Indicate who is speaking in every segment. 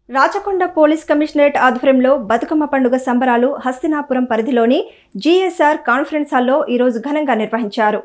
Speaker 1: Rachakonda police commissionerate ఆధ్వర్యంలో బతుకమ్మ పండుగ సంబరాలు హస్తినాపురం పరిధిలోని జీఎస్ఆర్ కాన్ఫరెన్స్ హాల్లో ఈరోజు ఘనంగా నిర్వహించారు.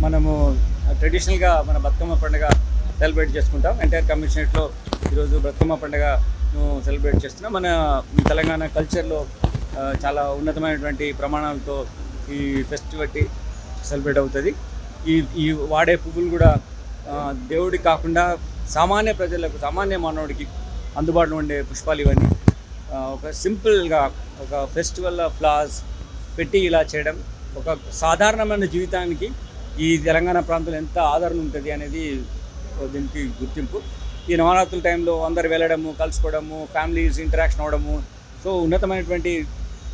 Speaker 2: మనము ట్రెడిషనల్గా మన బతుకమ్మ పండుగ సెలబ్రేట్ చేసుకుంటాం. ఎంటైర్ కమిషనరేట్లో ఈరోజు బతుకమ్మ పండుగను సెలబ్రేట్ చేస్తున్నాం. మన తెలంగాణ కల్చర్లో చాలా ఉన్నతమైనటువంటి ప్రమాణాలతో ఈ ఫెస్టివిటీ సెలబ్రేట్ అవుతుంది. ఈ వాడే పువ్వులు కూడా దేవుడికి కాకుండా సామాన్య ప్రజలకు, సామాన్య మానవుడికి అందుబాటులో ఉండే పుష్పాలు ఇవన్నీ. ఒక సింపుల్గా ఒక ఫెస్టివల్ ఫ్లవర్స్ పెట్టి ఇలా చేయడం ఒక సాధారణమైన జీవితానికి ఈ తెలంగాణ ప్రాంతంలో ఎంత ఆదరణ ఉంటుంది అనేది దీనికి గుర్తింపు. ఈ నవరాత్రుల టైంలో అందరు వెళ్ళడము, కలుసుకోవడము, ఫ్యామిలీస్ ఇంటరాక్షన్ అవ్వడము, సో ఉన్నతమైనటువంటి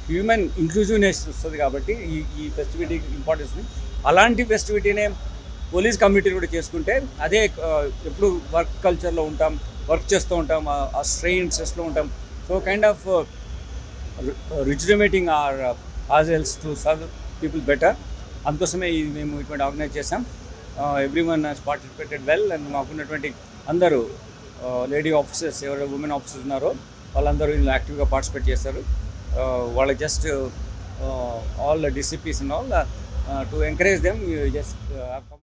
Speaker 2: హ్యూమన్ ఇంక్లూజివ్నెస్ వస్తుంది. కాబట్టి ఈ ఫెస్టివిటీకి ఇంపార్టెన్స్ ఉంది. అలాంటి ఫెస్టివిటీనే పోలీస్ కమ్యూనిటీ కూడా చేసుకుంటే అదే ఎప్పుడు వర్క్ కల్చర్లో ఉంటాం, వర్క్ చేస్తూ ఉంటాం, ఆ స్ట్రెయిన్ స్ట్రెస్లో ఉంటాం. So kind of rejuvenating or ourselves to serve people better. అందుకోసమే మేము ఇటువంటి ఆర్గనైజ్ చేసాం. Everyone has participated well. And మాకున్నటువంటి అందరూ లేడీ ఆఫీసర్స్, ఎవరైనా ఉమెన్ ఆఫీసర్స్ ఉన్నారో వాళ్ళందరూ ఇందులో యాక్టివ్గా పార్టిసిపేట్ చేస్తారు. వాళ్ళకి just all DCPs and all to encourage them just